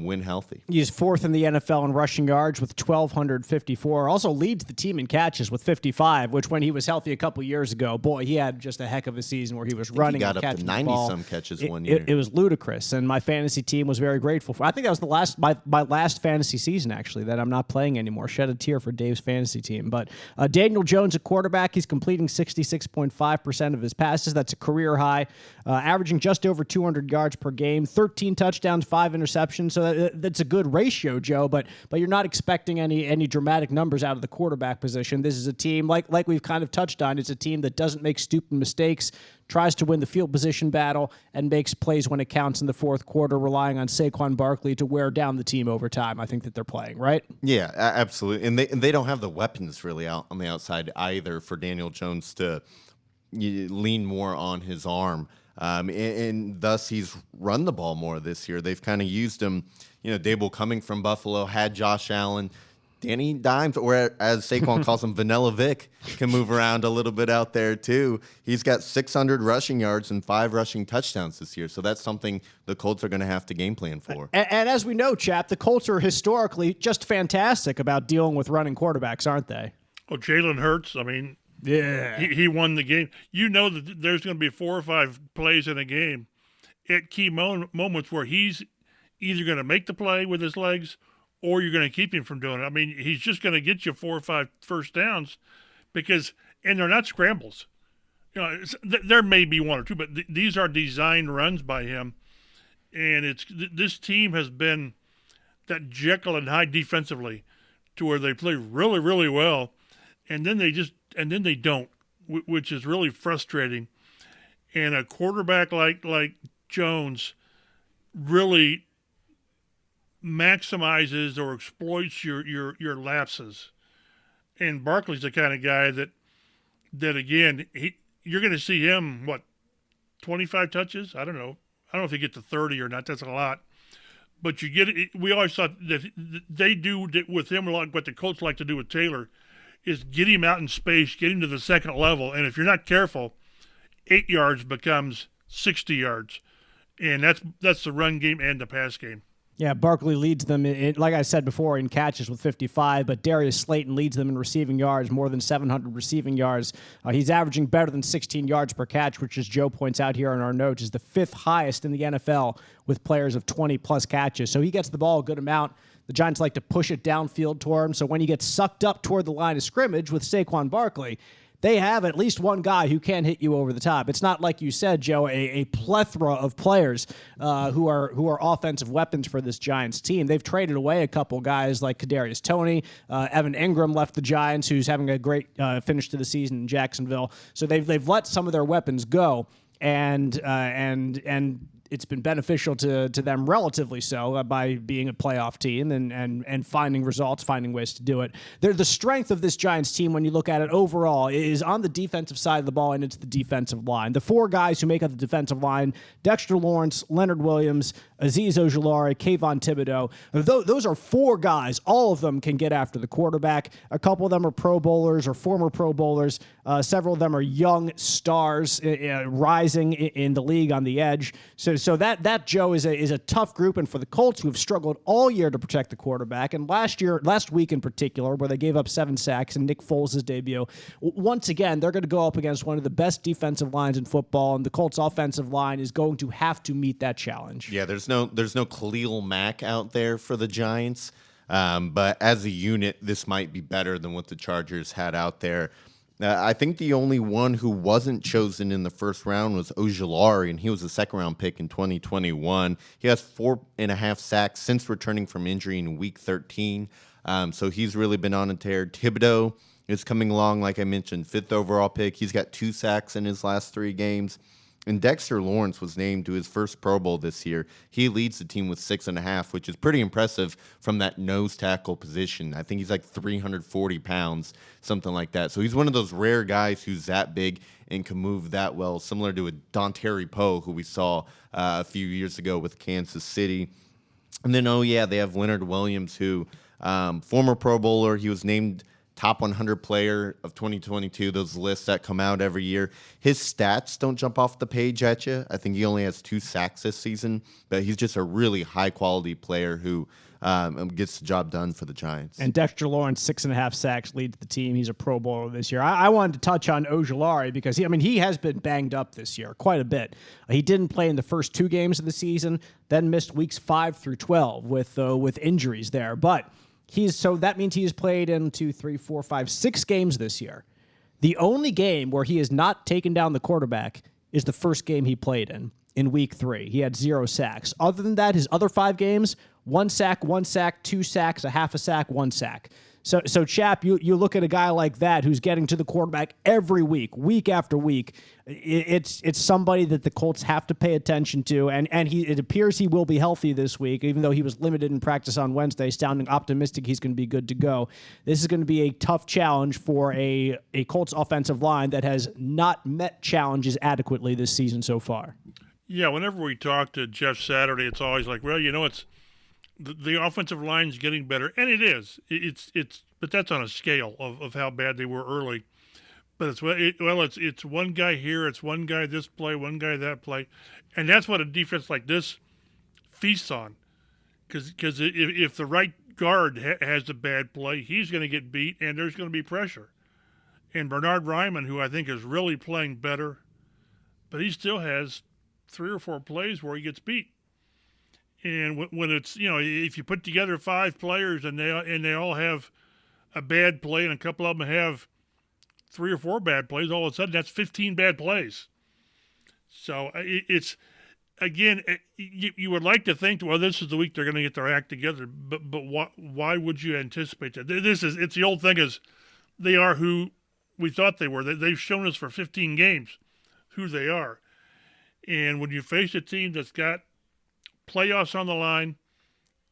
when healthy. He's 4th in the NFL in rushing yards with 1,254. Also leads the team in catches with 55, which when he was healthy a couple years ago, boy, he had just a heck of a season where he was running. He got and up to 90-some catches one year. It was ludicrous, and my fantasy team was very grateful for. I think that was my last fantasy season, actually, that I'm not playing anymore. Shed a tear for Dave's fantasy team. But Daniel Jones, at quarterback, he's completing 66.5% of his passes. That's a career high, averaging just over 200 yards per game, 13 touchdowns, 5 interceptions. So that's a good ratio, Joe, but you're not expecting any dramatic numbers out of the quarterback position. This is a team, like we've kind of touched on, it's a team that doesn't make stupid mistakes, tries to win the field position battle, and makes plays when it counts in the fourth quarter, relying on Saquon Barkley to wear down the team over time. I think that they're playing, right? Yeah, absolutely. And they don't have the weapons really out on the outside either for Daniel Jones to lean more on his arm. And thus he's run the ball more this year. They've kind of used him. Dable coming from Buffalo had Josh Allen. Danny Dimes, or as Saquon calls him, Vanilla Vic, can move around a little bit out there too. He's got 600 rushing yards and 5 rushing touchdowns this year. So that's something the Colts are going to have to game plan for. And as we know, Chap, the Colts are historically just fantastic about dealing with running quarterbacks, aren't they? Oh, Jalen Hurts, yeah, he won the game. That there's going to be 4 or 5 plays in a game at key moments where he's either going to make the play with his legs or you're going to keep him from doing it. I mean, he's just going to get you 4 or 5 first downs and they're not scrambles. You know, there may be 1 or 2, but these are designed runs by him. And this team has been that Jekyll and Hyde defensively, to where they play really, really well, and then they don't, which is really frustrating. And a quarterback like Jones really maximizes or exploits your lapses. And Barkley's the kind of guy that again, you're going to see him 25 touches. I don't know if he gets to 30 or not. That's a lot. But you get it. We always thought that they do with him like what the Colts like to do with Taylor, is get him out in space, get him to the second level, and if you're not careful, 8 yards becomes 60 yards, and that's the run game and the pass game. Yeah, Barkley leads them, like I said before, in catches with 55, but Darius Slayton leads them in receiving yards, more than 700 receiving yards. He's averaging better than 16 yards per catch, which, as Joe points out here in our notes, is the 5th highest in the NFL with players of 20-plus catches. So he gets the ball a good amount. The Giants like to push it downfield toward him, so when he gets sucked up toward the line of scrimmage with Saquon Barkley, they have at least one guy who can hit you over the top. It's not, like you said, Joe, a plethora of players who are offensive weapons for this Giants team. They've traded away a couple guys like Kadarius Toney. Evan Ingram left the Giants, who's having a great finish to the season in Jacksonville. So they've let some of their weapons go, and it's been beneficial to them, relatively so, by being a playoff team and finding results, finding ways to do it. The strength of this Giants team, when you look at it overall, is on the defensive side of the ball, and it's the defensive line. The 4 guys who make up the defensive line: Dexter Lawrence, Leonard Williams, Azeez Ojulari, Kayvon Thibodeau. Those are 4 guys. All of them can get after the quarterback. A couple of them are Pro Bowlers or former Pro Bowlers. Several of them are young stars rising in the league on the edge. So that Joe is a tough group, and for the Colts, who have struggled all year to protect the quarterback, and last week in particular, where they gave up 7 sacks in Nick Foles' debut, once again they're going to go up against one of the best defensive lines in football, and the Colts' offensive line is going to have to meet that challenge. Yeah, there's no Khalil Mack out there for the Giants, but as a unit, this might be better than what the Chargers had out there. I think the only one who wasn't chosen in the first round was Ojulari, and he was a second-round pick in 2021. He has 4.5 sacks since returning from injury in Week 13, so he's really been on a tear. Thibodeau is coming along, like I mentioned, 5th overall pick. He's got 2 sacks in his last 3 games. And Dexter Lawrence was named to his first Pro Bowl this year. He leads the team with 6.5, which is pretty impressive from that nose tackle position. I think he's like 340 pounds, something like that. So he's one of those rare guys who's that big and can move that well, similar to a Dontari Poe, who we saw a few years ago with Kansas City. And then, they have Leonard Williams, who former Pro Bowler. He was named top 100 player of 2022, those lists that come out every year. His stats don't jump off the page at you. I think he only has 2 sacks this season, but he's just a really high-quality player who gets the job done for the Giants. And Dexter Lawrence, 6.5 sacks, leads the team. He's a Pro Bowler this year. I wanted to touch on Ojulari because he has been banged up this year quite a bit. He didn't play in the first 2 games of the season, then missed weeks 5 through 12 with injuries there. But that means he has played in 6 games this year. The only game where he has not taken down the quarterback is the first game he played in Week 3. He had 0 sacks. Other than that, his other 5 games, 1 sack, 2 sacks, a half a sack, 1 sack. So Chap, you look at a guy like that who's getting to the quarterback every week after week. It's somebody that the Colts have to pay attention to, and it appears he will be healthy this week, even though he was limited in practice on Wednesday, sounding optimistic he's going to be good to go. This is going to be a tough challenge for a Colts offensive line that has not met challenges adequately this season so far. Yeah, whenever we talk to Jeff Saturday, it's always like, it's the offensive line's getting better, and it is. But that's on a scale of how bad they were early. But it's one guy here, it's one guy this play, one guy that play, and that's what a defense like this feasts on. Because if the right guard has a bad play, he's going to get beat, and there's going to be pressure. And Bernard Ryman, who I think is really playing better, but he still has 3 or 4 plays where he gets beat. And when it's, if you put together 5 players and they all have a bad play and a couple of them have 3 or 4 bad plays, all of a sudden that's 15 bad plays. So it's, again, you would like to think, well, this is the week they're going to get their act together. But why would you anticipate that? It's the old thing is they are who we thought they were. They've shown us for 15 games who they are. And when you face a team that's got playoffs on the line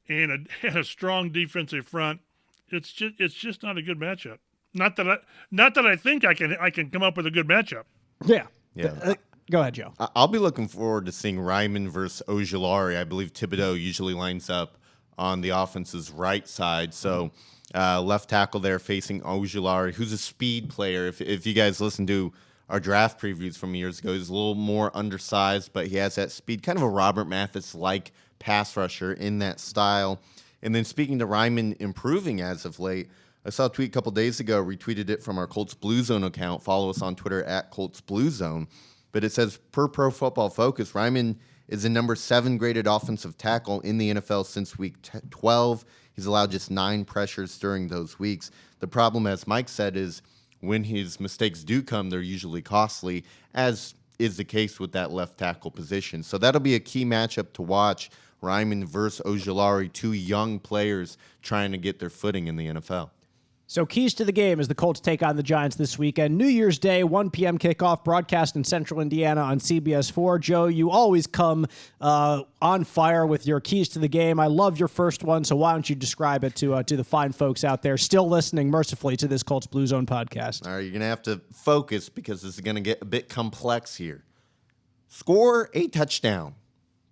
and a strong defensive front, it's just not a good matchup. Not that I think I can come up with a good matchup. Yeah. Yeah. Go ahead, Joe. I'll be looking forward to seeing Ryman versus Ojulari. I believe Thibodeau usually lines up on the offense's right side. So left tackle there facing Ojulari, who's a speed player. If you guys listen to our draft previews from years ago, he's a little more undersized, but he has that speed, kind of a Robert Mathis-like pass rusher in that style. And then speaking to Ryman improving as of late, I saw a tweet a couple days ago, retweeted it from our Colts Blue Zone account. Follow us on Twitter at Colts Blue Zone. But it says, per Pro Football Focus, Ryman is the number 7 graded offensive tackle in the NFL since week 12. He's allowed just 9 pressures during those weeks. The problem, as Mike said, is when his mistakes do come, they're usually costly, as is the case with that left tackle position. So that'll be a key matchup to watch, Ryman versus Ojulari, 2 young players trying to get their footing in the NFL. So keys to the game as the Colts take on the Giants this weekend. New Year's Day, 1 p.m. kickoff, broadcast in Central Indiana on CBS 4. Joe, you always come on fire with your keys to the game. I love your first one, so why don't you describe it to the fine folks out there still listening mercifully to this Colts Blue Zone podcast. All right, you're going to have to focus because this is going to get a bit complex here. Score a touchdown.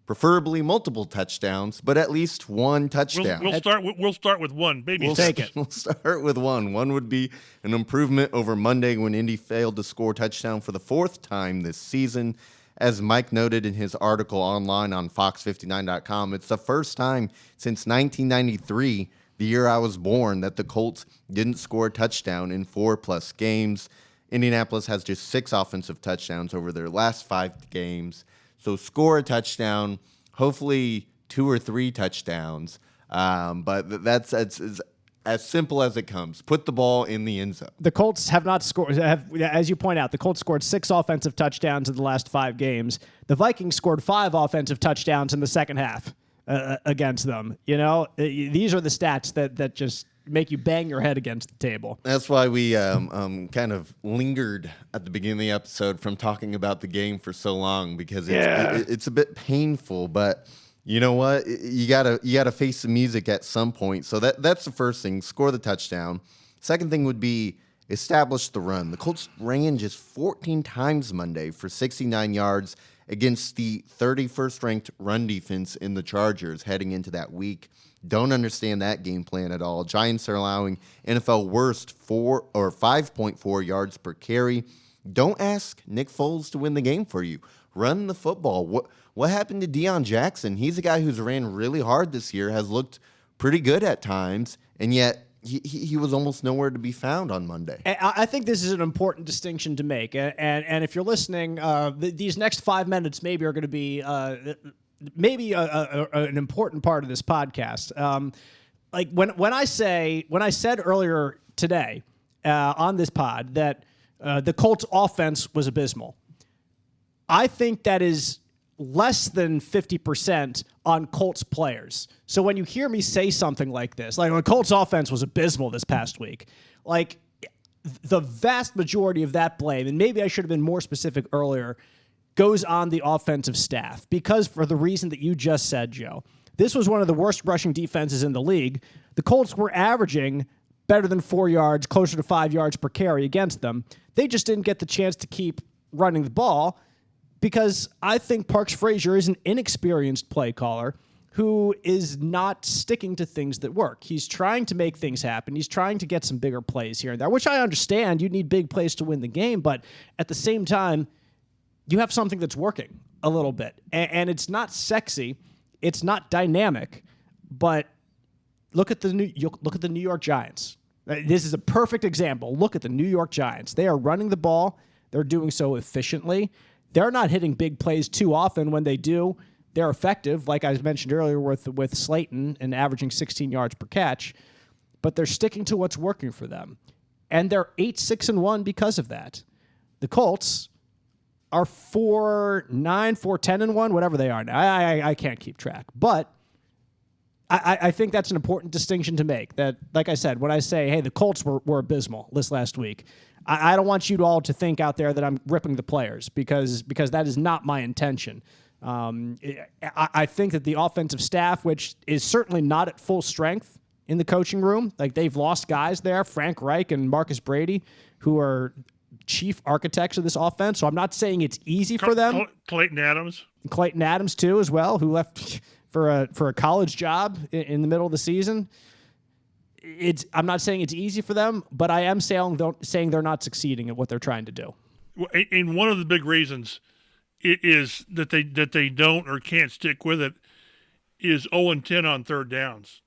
Preferably multiple touchdowns, but at least 1 touchdown. We'll start with 1. Baby, take it. We'll start with 1. 1 would be an improvement over Monday when Indy failed to score a touchdown for the 4th time this season. As Mike noted in his article online on Fox59.com, it's the first time since 1993, the year I was born, that the Colts didn't score a touchdown in 4+ games. Indianapolis has just 6 offensive touchdowns over their last 5 games. So score a touchdown, hopefully 2 or 3 touchdowns. But that's as simple as it comes. Put the ball in the end zone. The Colts have not scored, as you point out, the Colts scored 6 offensive touchdowns in the last 5 games. The Vikings scored 5 offensive touchdowns in the second half against them. These are the stats that just make you bang your head against the table. That's why we kind of lingered at the beginning of the episode from talking about the game for so long, because it's a bit painful. But you know what? You gotta face the music at some point. So that's the first thing. Score the touchdown. Second thing would be establish the run. The Colts ran just 14 times Monday for 69 yards against the 31st ranked run defense in the Chargers heading into that week. Don't understand that game plan at all. Giants are allowing NFL worst 5.4 yards per carry. Don't ask Nick Foles to win the game for you. Run the football. What happened to Deion Jackson? He's a guy who's ran really hard this year, has looked pretty good at times, and yet he was almost nowhere to be found on Monday. I think this is an important distinction to make. And if you're listening, these next 5 minutes maybe are going to be an important part of this podcast. Like when I said earlier today on this pod that the Colts offense was abysmal, I think that is less than 50% on Colts players. So when you hear me say something like this, like the Colts offense was abysmal this past week, like the vast majority of that blame, and maybe I should have been more specific earlier, goes on the offensive staff, because for the reason that you just said, Joe, this was one of the worst rushing defenses in the league. The Colts were averaging better than 4 yards, closer to 5 yards per carry against them. They just didn't get the chance to keep running the ball, because I think Parks Frazier is an inexperienced play caller who is not sticking to things that work. He's trying to make things happen. He's trying to get some bigger plays here and there, which I understand. You need big plays to win the game, but at the same time, you have something that's working a little bit. And it's not sexy. It's not dynamic. But look at the New York Giants. This is a perfect example. Look at the New York Giants. They are running the ball. They're doing so efficiently. They're not hitting big plays too often. When they do, they're effective, like I mentioned earlier with Slayton and averaging 16 yards per catch, but they're sticking to what's working for them. And they're 8-6-1 because of that. The Colts are 4-9, 4-10-1, whatever they are now. I can't keep track. But I think that's an important distinction to make. That, like I said, when I say, hey, the Colts were abysmal this last week, I don't want you all to think out there that I'm ripping the players because that is not my intention. I think that the offensive staff, which is certainly not at full strength in the coaching room, like they've lost guys there, Frank Reich and Marcus Brady, who are chief architects of this offense. So I'm not saying it's easy for them. Clayton Adams too, as well, who left for a college job in the middle of the season. I'm not saying it's easy for them, but I am saying they're not succeeding at what they're trying to do. And one of the big reasons is that they don't or can't stick with it is 0-10 on third downs.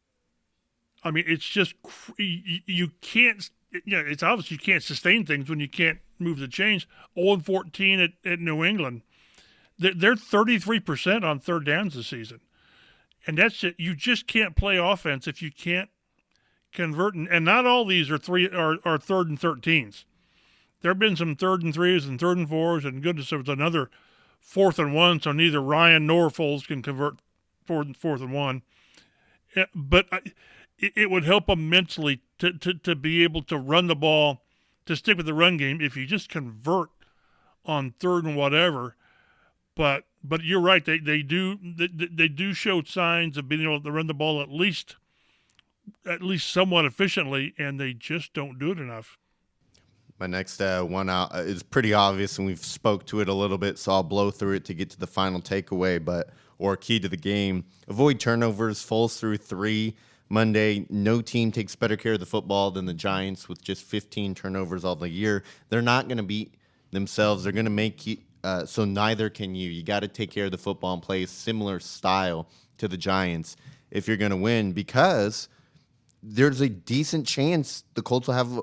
I mean, it's just you can't. It's obvious you can't sustain things when you can't move the chains. 0-14 at New England. They're 33% on third downs this season. And that's it. You just can't play offense if you can't convert. And not all these are third and 13s. There have been some 3rd and 3s and 3rd and 4s, and goodness, there was another 4th and 1, so neither Ryan nor Foles can convert 4th and 1. But it would help them mentally to be able to run the ball, to stick with the run game if you just convert on 3rd and whatever. But you're right, they do show signs of being able to run the ball at least somewhat efficiently, and they just don't do it enough. My next one out is pretty obvious, and we've spoke to it a little bit, so I'll blow through it to get to the final takeaway, or key to the game. Avoid turnovers. Foles threw 3 Monday. No team takes better care of the football than the Giants with just 15 turnovers all the year. They're not going to beat themselves. They're going to make you, so neither can you. You got to take care of the football and play a similar style to the Giants if you're going to win, because there's a decent chance the Colts will have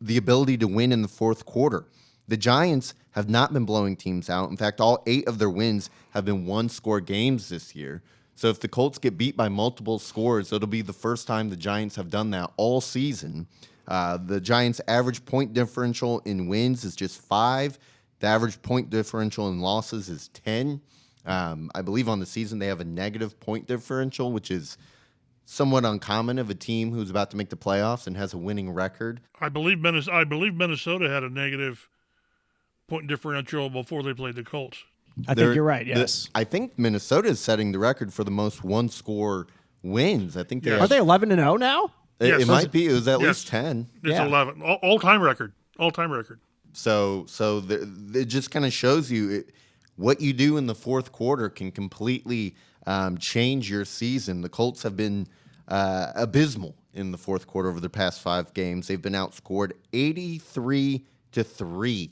the ability to win in the fourth quarter. The Giants have not been blowing teams out. In fact, all 8 of their wins have been one-score games this year. So if the Colts get beat by multiple scores, it'll be the first time the Giants have done that all season. The Giants' average point differential in wins is just 5. The average point differential in losses is 10. I believe on the season they have a negative point differential, which is somewhat uncommon of a team who's about to make the playoffs and has a winning record. I believe Minnesota had a negative point differential before they played the Colts. I think you're right, yes. I think Minnesota is setting the record for the most one-score wins. I think Are they 11-0 now? It might be. It was at least 10. It's 11. All-time record. So it just kind of shows you what you do in the fourth quarter can completely change your season. The Colts have been abysmal in the fourth quarter over the past 5 games. They've been outscored 83-3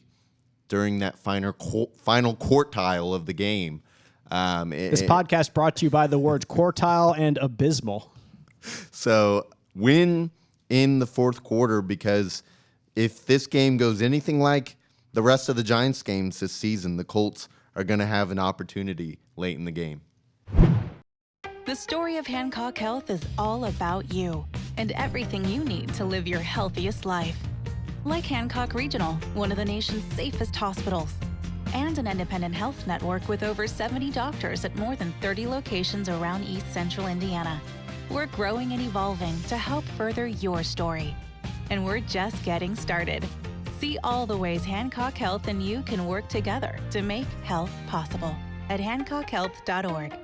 during that final quartile of the game. This podcast brought to you by the words quartile and abysmal. So win in the fourth quarter, because if this game goes anything like the rest of the Giants games this season, the Colts are going to have an opportunity late in the game. The story of Hancock Health is all about you and everything you need to live your healthiest life. Like Hancock Regional, one of the nation's safest hospitals, and an independent health network with over 70 doctors at more than 30 locations around East Central Indiana. We're growing and evolving to help further your story. And we're just getting started. See all the ways Hancock Health and you can work together to make health possible at hancockhealth.org.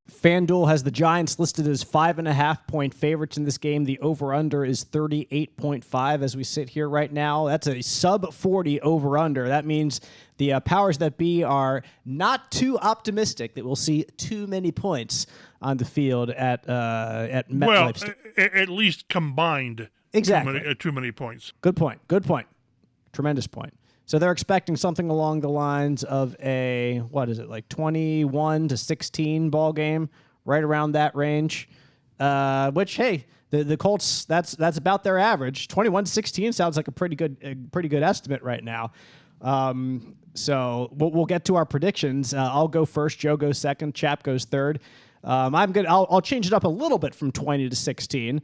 FanDuel has the Giants listed as 5.5-point favorites in this game. The over-under is 38.5 as we sit here right now. That's a sub-40 over-under. That means the powers that be are not too optimistic that we'll see too many points on the field at MetLife. Well, at least combined. Exactly. Too many points. Good point. Tremendous point. So they're expecting something along the lines of a, 21-16 ball game, right around that range. Which, hey, the Colts, that's about their average. 21-16 sounds like a pretty good estimate right now. So we'll get to our predictions. I'll go first. Joe goes second. Chap goes third. I'm good. I'll change it up a little bit from 20 to 16,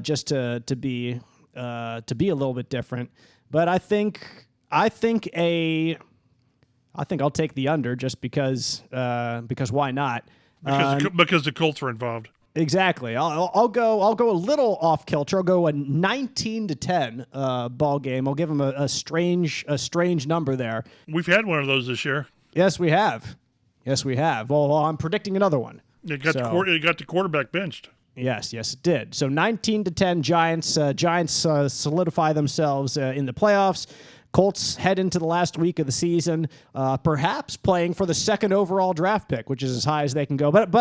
just to be a little bit different. But I think I'll take the under just because why not? Because the Colts were involved. Exactly. I'll go a little off kilter. I'll go a 19-10 ball game. I'll give them a strange number there. We've had one of those this year. Yes, we have. Well, I'm predicting another one. It got the quarterback benched. Yes, it did. So 19-10 Giants. Giants solidify themselves in the playoffs. Colts head into the last week of the season, perhaps playing for the second overall draft pick, which is as high as they can go. But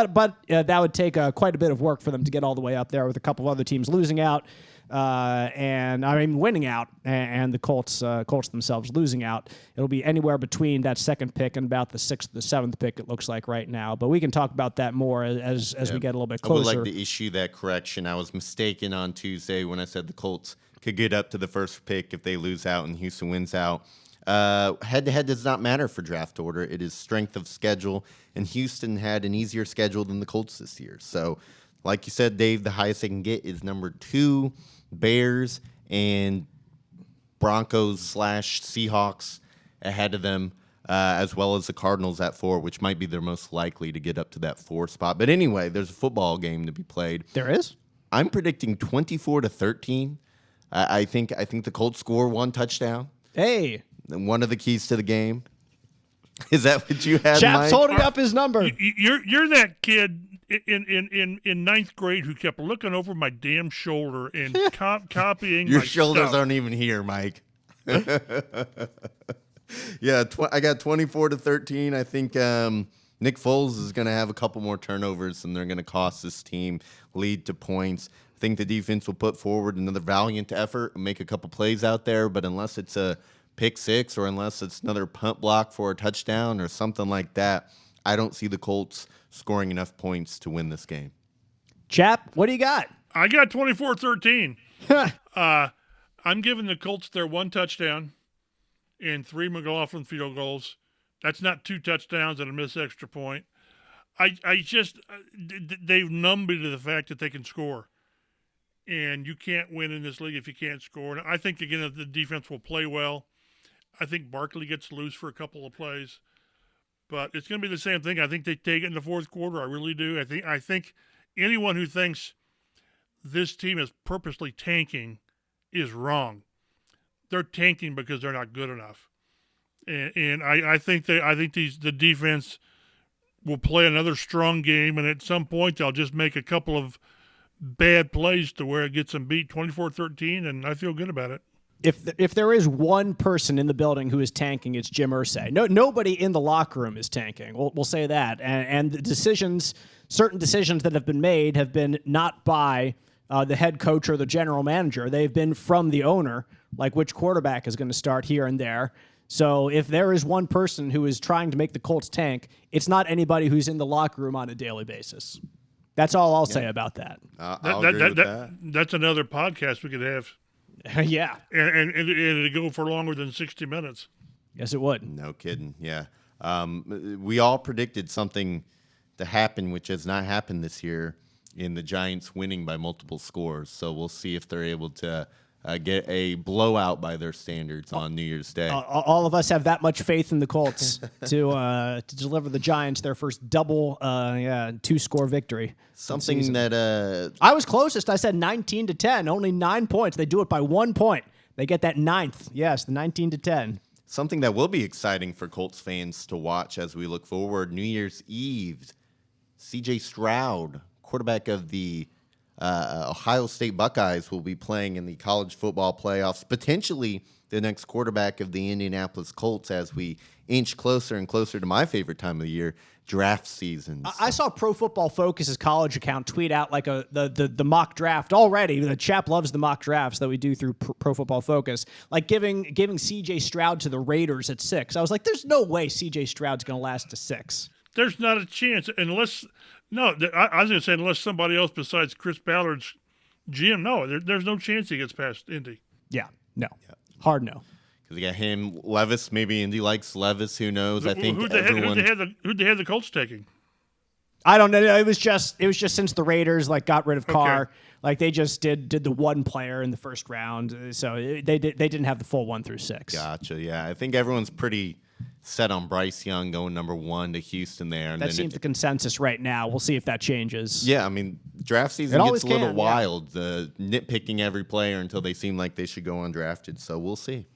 that would take quite a bit of work for them to get all the way up there, with a couple of other teams losing out, winning out, and the Colts themselves losing out. It'll be anywhere between that second pick and about the 6th, the 7th pick, it looks like right now. But we can talk about that more as we get a little bit closer. I would like to issue that correction. I was mistaken on Tuesday when I said the Colts could get up to the first pick if they lose out and Houston wins out. Head-to-head does not matter for draft order. It is strength of schedule, and Houston had an easier schedule than the Colts this year. So, like you said, Dave, the highest they can get is number 2, Bears, and Broncos/Seahawks ahead of them, as well as the Cardinals at 4, which might be their most likely to get up to that 4 spot. But anyway, there's a football game to be played. There is? I'm predicting 24-13. I think the Colts score 1 touchdown. Hey. One of the keys to the game. Is that what you had, Chap's Mike? holding up his number. You're that kid in ninth grade who kept looking over my damn shoulder and copying Your my shoulders stuff. aren't even here, Mike. Yeah, I got 24-13. I think Nick Foles is going to have a couple more turnovers, and they're going to cost this team, lead to points. I think the defense will put forward another valiant effort and make a couple plays out there, but unless it's a pick 6 or unless it's another punt block for a touchdown or something like that, I don't see the Colts scoring enough points to win this game. Chap, what do you got? I got 24-13. I'm giving the Colts their 1 touchdown and 3 McLaughlin field goals. That's not 2 touchdowns and a missed extra point. They've numbed me to the fact that they can score. And you can't win in this league if you can't score. And I think, again, that the defense will play well. I think Barkley gets loose for a couple of plays. But it's going to be the same thing. I think they take it in the fourth quarter. I really do. I think anyone who thinks this team is purposely tanking is wrong. They're tanking because they're not good enough. And I think the defense will play another strong game, and at some point they'll just make a couple of bad plays to where it gets them beat 24-13, and I feel good about it. If there is one person in the building who is tanking, it's Jim Irsay. Nobody in the locker room is tanking. We'll say that. And the certain decisions that have been made have been not by the head coach or the general manager. They've been from the owner, like which quarterback is going to start here and there. So if there is one person who is trying to make the Colts tank, it's not anybody who's in the locker room on a daily basis. That's all I'll say about that. I'll agree with that. That's another podcast we could have. Yeah. And it'd go for longer than 60 minutes. Yes, it would. No kidding. Yeah. We all predicted something to happen, which has not happened this year, in the Giants winning by multiple scores. So we'll see if they're able to get a blowout by their standards on New Year's Day. All of us have that much faith in the Colts to deliver the Giants their first double 2-score victory. Something that I was closest. I said 19-10, only 9 points. They do it by 1 point. They get that 9th. Yes, the 19-10. something that will be exciting for Colts fans to watch as we look forward. New Year's Eve, C.J. Stroud, quarterback of the Ohio State Buckeyes, will be playing in the college football playoffs, potentially the next quarterback of the Indianapolis Colts as we inch closer and closer to my favorite time of the year, draft season. I saw Pro Football Focus's college account tweet out like the mock draft already. The chap loves the mock drafts that we do through Pro Football Focus, like giving C.J. Stroud to the Raiders at 6. I was like, there's no way C.J. Stroud's going to last to 6. There's not a chance unless I was going to say unless somebody else besides Chris Ballard's GM. No, there's no chance he gets past Indy. Yeah, no. Hard no. Because you got him, Levis. Maybe Indy likes Levis. Who knows? I think who'd everyone. they have the Colts taking? I don't know. It was just since the Raiders got rid of Carr, they just did the one player in the first round, so they didn't have the full 1 through 6. Gotcha. Yeah, I think everyone's pretty set on Bryce Young going number 1 to Houston there. And that seems the consensus right now. We'll see if that changes. Yeah, I mean, draft season gets a little can, wild, nitpicking every player until they seem like they should go undrafted. So we'll see.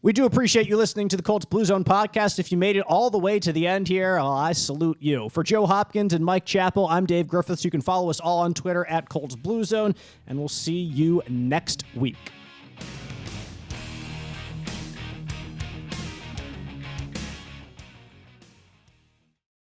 We do appreciate you listening to the Colts Blue Zone podcast. If you made it all the way to the end here, I salute you. For Joe Hopkins and Mike Chappell, I'm Dave Griffiths. You can follow us all on Twitter at Colts Blue Zone, and we'll see you next week.